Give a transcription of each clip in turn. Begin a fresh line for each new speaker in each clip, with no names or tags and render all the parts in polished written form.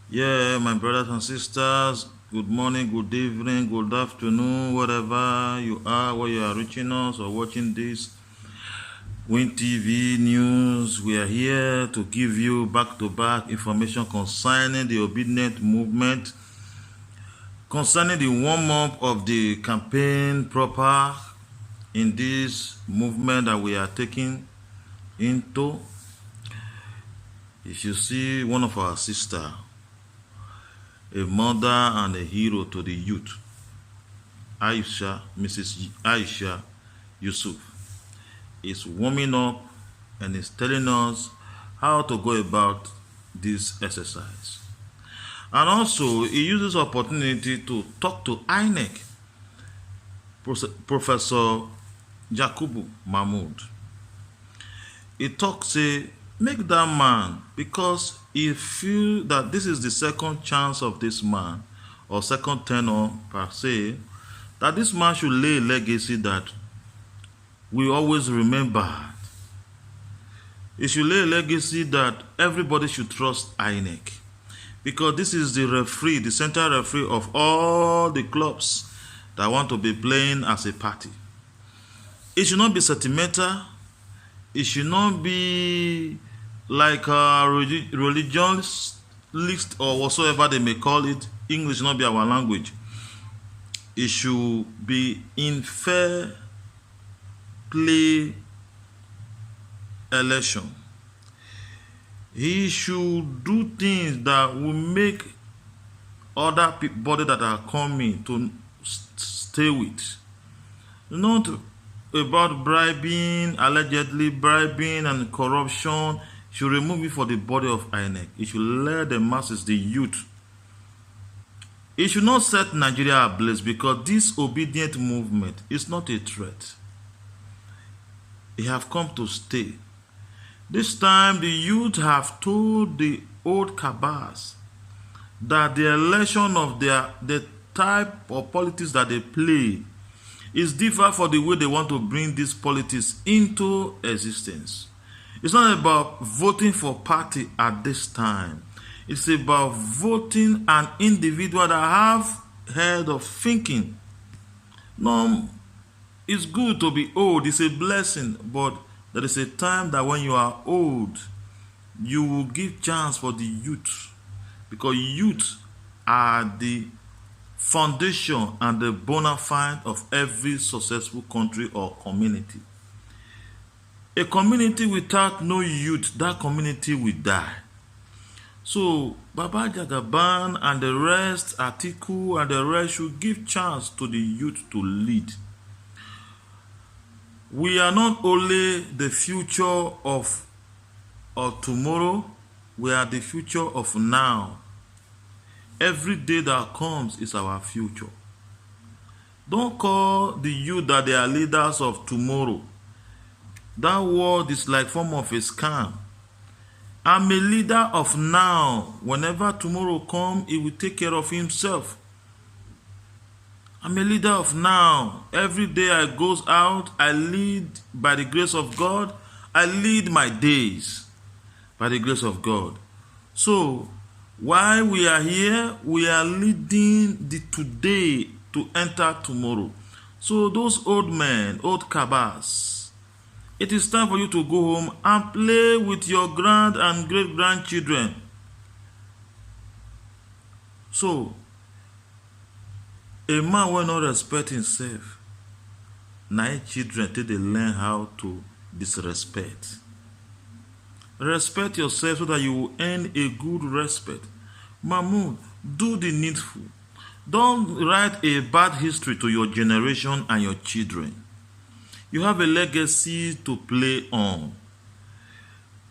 Yeah, my brothers and sisters, good morning, good evening, good afternoon, wherever you are, where you are reaching us or watching this Win TV news. We are here to give you back-to-back information concerning the obedient movement, concerning the warm-up of the campaign proper in this movement that we are taking into. If you see one of our sister, a mother and a hero to the youth, Mrs. Aisha Yusuf, is warming up and is telling us how to go about this exercise. And also, he uses opportunity to talk to inec, Professor Jakubu Mahmood. He talks, say, make that man, because he feel that this is the second chance of this man, or second tenor per se, that this man should lay a legacy that we always remember. He should lay a legacy that everybody should trust inec, because this is the referee, the central referee of all the clubs that want to be playing as a party. It should not be sentimental. It should not be like a religious list or whatsoever they may call it. English should not be our language. It should be in fair play election. He should do things that will make other people that are coming to stay with. Not about bribing, allegedly bribing and corruption. Should remove it for the body of inec. It should let the masses, the youth. It should not set Nigeria ablaze, because this obedient movement is not a threat. They have come to stay. This time the youth have told the old cabals that the election of the type of politics that they play is different for the way they want to bring this politics into existence. It's not about voting for party at this time. It's about voting an individual that have head of thinking. No, it's good to be old. It's a blessing, but there is a time that when you are old, you will give chance for the youth, because youth are the foundation and the bona fide of every successful country or community. A community without no youth, that community will die. So Baba Jagaban and the rest, Atiku and the rest, should give chance to the youth to lead. We are not only the future of tomorrow, we are the future of now. Every day that comes is our future. Don't call the youth that they are leaders of tomorrow. That word is like form of a scam. I'm a leader of now. Whenever tomorrow comes, he will take care of himself. I'm a leader of now. Every day I goes out, I lead by the grace of God. I lead my days by the grace of God. So while we are here, we are leading the today to enter tomorrow. So those old men, old cabals, it is time for you to go home and play with your grand and great-grandchildren. So, a man will not respect himself. Now children till they learn how to disrespect. Respect yourself so that you will earn a good respect. Mahmoud, do the needful. Don't write a bad history to your generation and your children. You have a legacy to play on.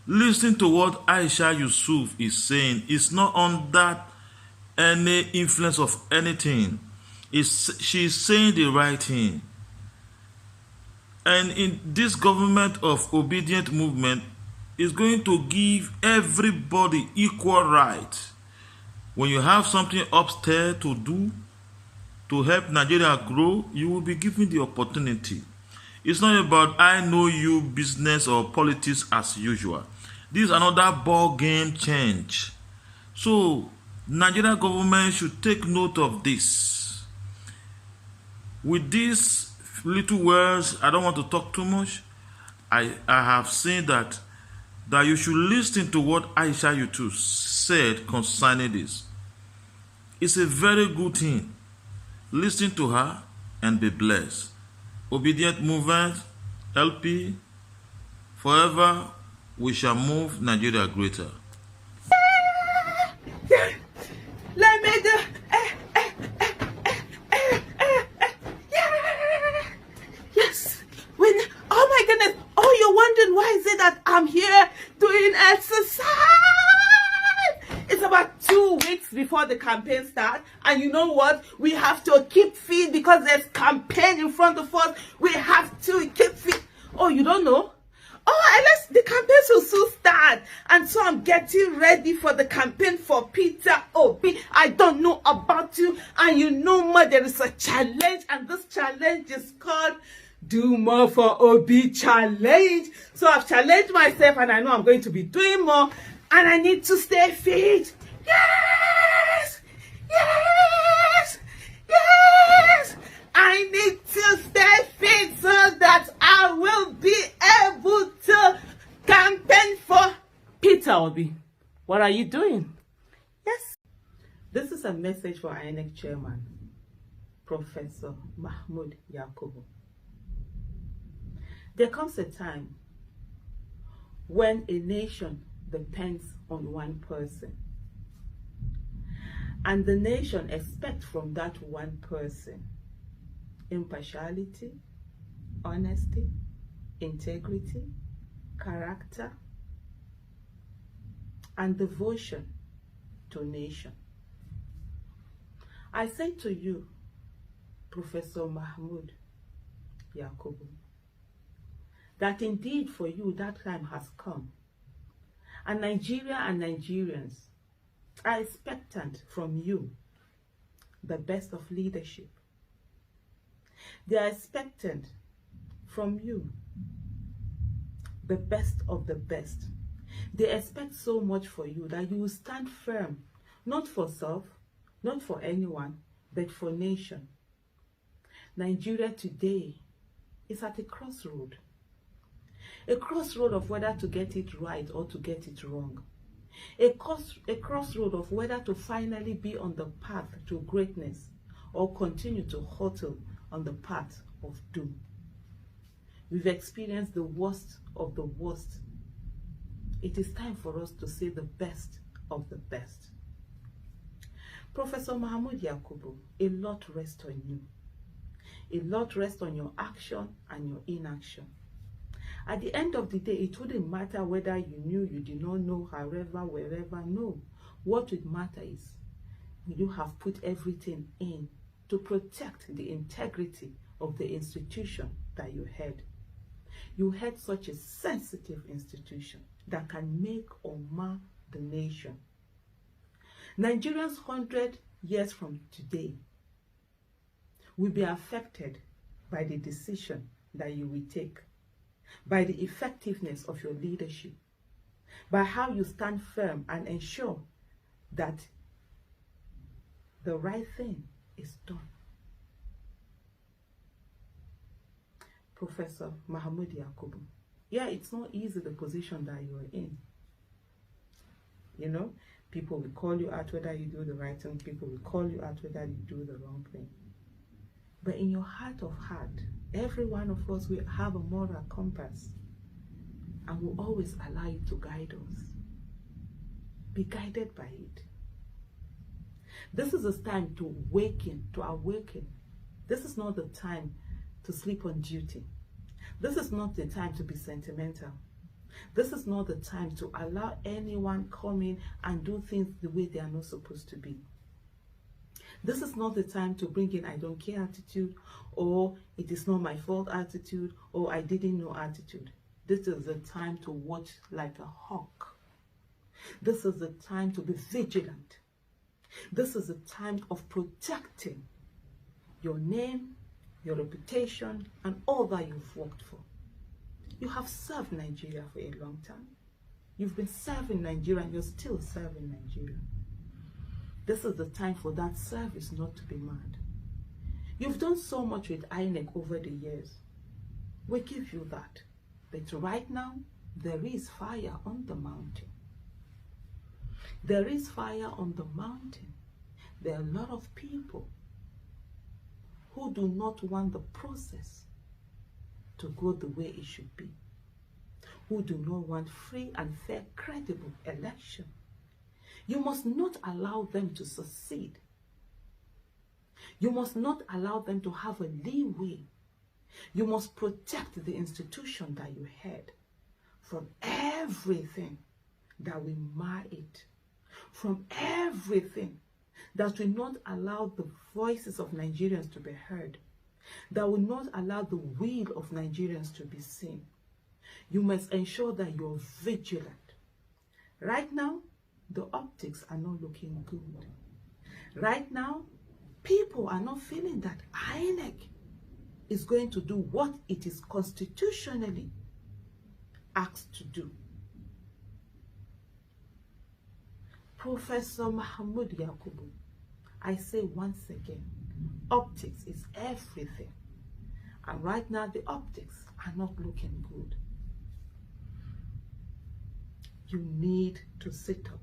Listen to what Aisha Yusuf is saying. It's not under any influence of anything. She is saying the right thing. And in this government of obedient movement is going to give everybody equal right. When you have something upstairs to do to help Nigeria grow, you will be given the opportunity. It's not about I know you business or politics as usual. This is another ball game change. So Nigeria government should take note of this. With these little words, I don't want to talk too much. I have seen that you should listen to what Aisha Yutu said concerning this. It's a very good thing. Listen to her and be blessed. Obedient Movement, LP, forever we shall move Nigeria greater.
Let me do. Yes. Oh my goodness. Oh, you're wondering why is it that I'm here doing exercise? It's about 2 weeks before the campaign starts, and you know what? We have to keep fit because there's campaign in front of us. We have to keep fit. Oh, you don't know? Oh, unless the campaign will soon start, and so I'm getting ready for the campaign for Peter Obi. I don't know about you, and you know more. There is a challenge, and this challenge is called Do More for Obi Challenge. So I've challenged myself, and I know I'm going to be doing more, and I need to stay fit. Yes, yes, yes. I need to stay fit so that I will be able to campaign for Peter Obi. What are you doing? Yes. This is a message for INEC Chairman, Professor Mahmoud Yakubu. There comes a time when a nation depends on one person, and the nation expects from that one person impartiality, honesty, integrity, character, and devotion to nation. I say to you, Professor Mahmoud Yakubu, that indeed for you that time has come. And Nigeria and Nigerians are expectant from you the best of leadership. They are expectant from you the best of the best. They expect so much for you that you will stand firm, not for self, not for anyone, but for nation. Nigeria today is at a crossroad of whether to get it right or to get it wrong. A crossroad of whether to finally be on the path to greatness or continue to hurtle on the path of doom. We've experienced the worst of the worst. It is time for us to say the best of the best. Professor Mahmoud Yakubu, a lot rests on you. A lot rests on your action and your inaction. At the end of the day, it wouldn't matter whether you knew, you did not know, however, wherever, no. What would matter is you have put everything in to protect the integrity of the institution that you head. You head such a sensitive institution that can make or mar the nation. Nigerians 100 years from today will be affected by the decision that you will take, by the effectiveness of your leadership, by how you stand firm and ensure that the right thing is done. Professor Mahmoud Yakubu, yeah, it's not easy, the position that you are in. You know, people will call you out whether you do the right thing, people will call you out whether you do the wrong thing. But in your heart of heart, every one of us will have a moral compass and will always allow you to guide us. Be guided by it. This is a time to awaken. This is not the time to sleep on duty. This is not the time to be sentimental. This is not the time to allow anyone come in and do things the way they are not supposed to be. This is not the time to bring in I don't care attitude, or it is not my fault attitude, or I didn't know attitude. This is the time to watch like a hawk. This is the time to be vigilant. This is the time of protecting your name, your reputation, and all that you've worked for. You have served Nigeria for a long time. You've been serving Nigeria and you're still serving Nigeria. This is the time for that service not to be mad. You've done so much with INEC over the years. We give you that. But right now, there is fire on the mountain. There is fire on the mountain. There are a lot of people who do not want the process to go the way it should be, who do not want free and fair, credible election. You must not allow them to succeed. You must not allow them to have a leeway. You must protect the institution that you had from everything that will mar it, from everything that will not allow the voices of Nigerians to be heard, that will not allow the will of Nigerians to be seen. You must ensure that you're vigilant. Right now, the optics are not looking good. Right now, people are not feeling that INEC is going to do what it is constitutionally asked to do. Professor Mahmoud Yakubu, I say once again, optics is everything. And right now, the optics are not looking good. You need to sit up.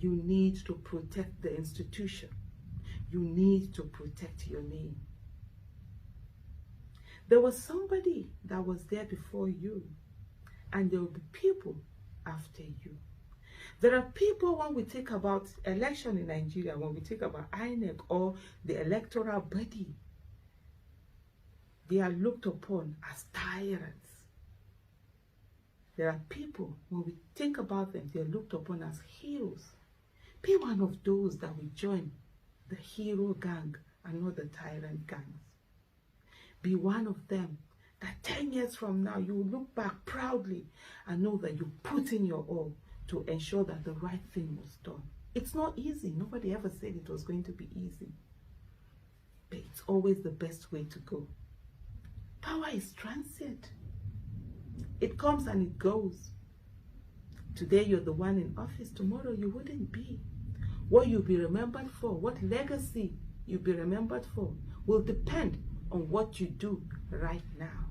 You need to protect the institution. You need to protect your name. There was somebody that was there before you, and there will be people after you. There are people, when we think about election in Nigeria, when we think about INEC or the electoral body, they are looked upon as tyrants. There are people, when we think about them, they are looked upon as heroes. Be one of those that will join the hero gang and not the tyrant gangs. Be one of them that 10 years from now, you will look back proudly and know that you put in your all to ensure that the right thing was done. It's not easy. Nobody ever said it was going to be easy. But it's always the best way to go. Power is transient. It comes and it goes. Today you're the one in office. Tomorrow you wouldn't be. What you'll be remembered for, what legacy you'll be remembered for, will depend on what you do right now.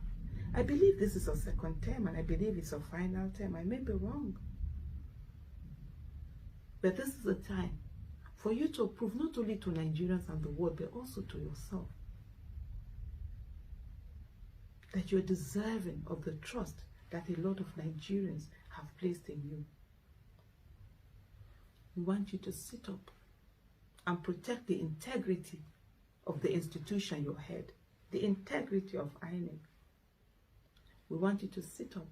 I believe this is a second term, and I believe it's a final term. I may be wrong. But this is a time for you to prove not only to Nigerians and the world, but also to yourself, that you're deserving of the trust that a lot of Nigerians have placed in you. We want you to sit up and protect the integrity of the institution you head, the integrity of INEC. We want you to sit up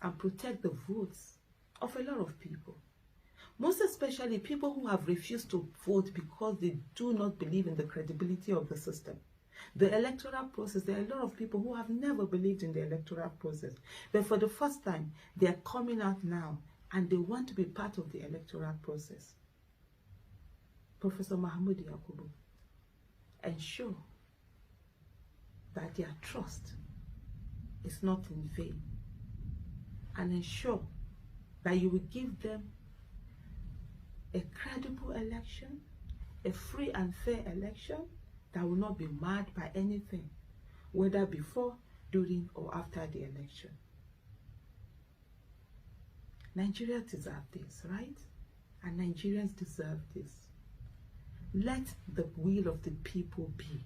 and protect the votes of a lot of people. Most especially people who have refused to vote because they do not believe in the credibility of the system. The electoral process, there are a lot of people who have never believed in the electoral process. But for the first time, they are coming out now and they want to be part of the electoral process. Professor Mahmoud Yakubu, ensure that their trust is not in vain, and ensure that you will give them a credible election, a free and fair election that will not be marred by anything, whether before, during, or after the election. Nigerians deserve this, right? And Nigerians deserve this. Let the will of the people be.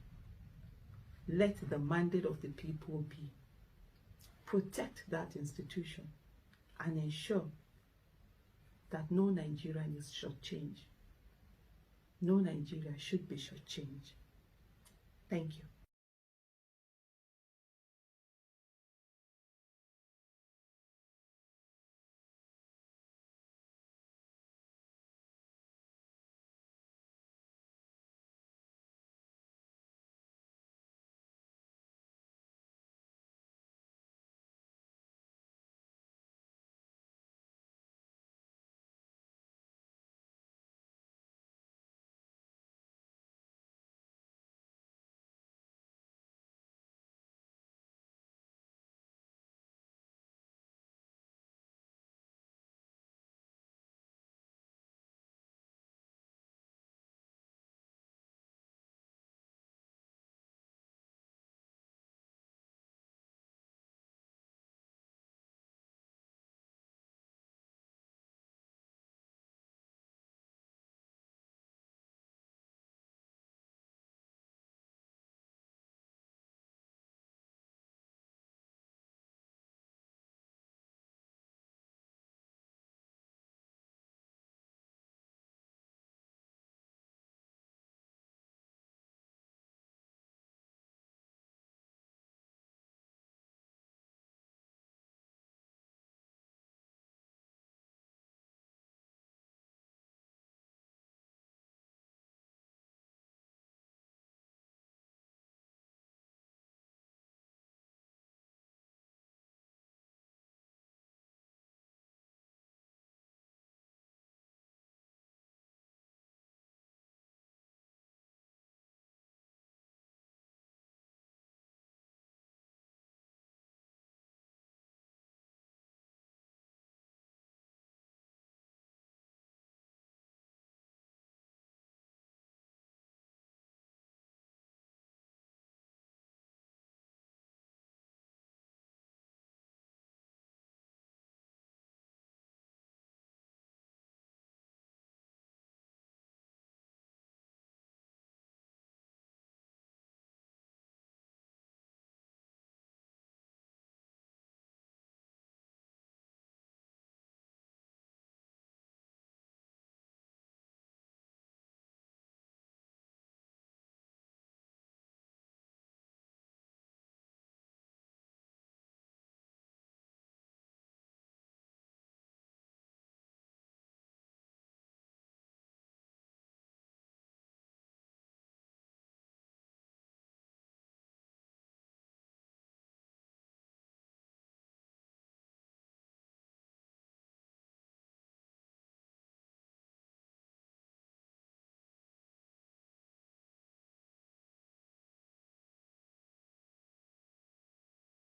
Let the mandate of the people be. Protect that institution and ensure that no Nigerian is shortchanged. No Nigeria should be shortchanged. Thank you.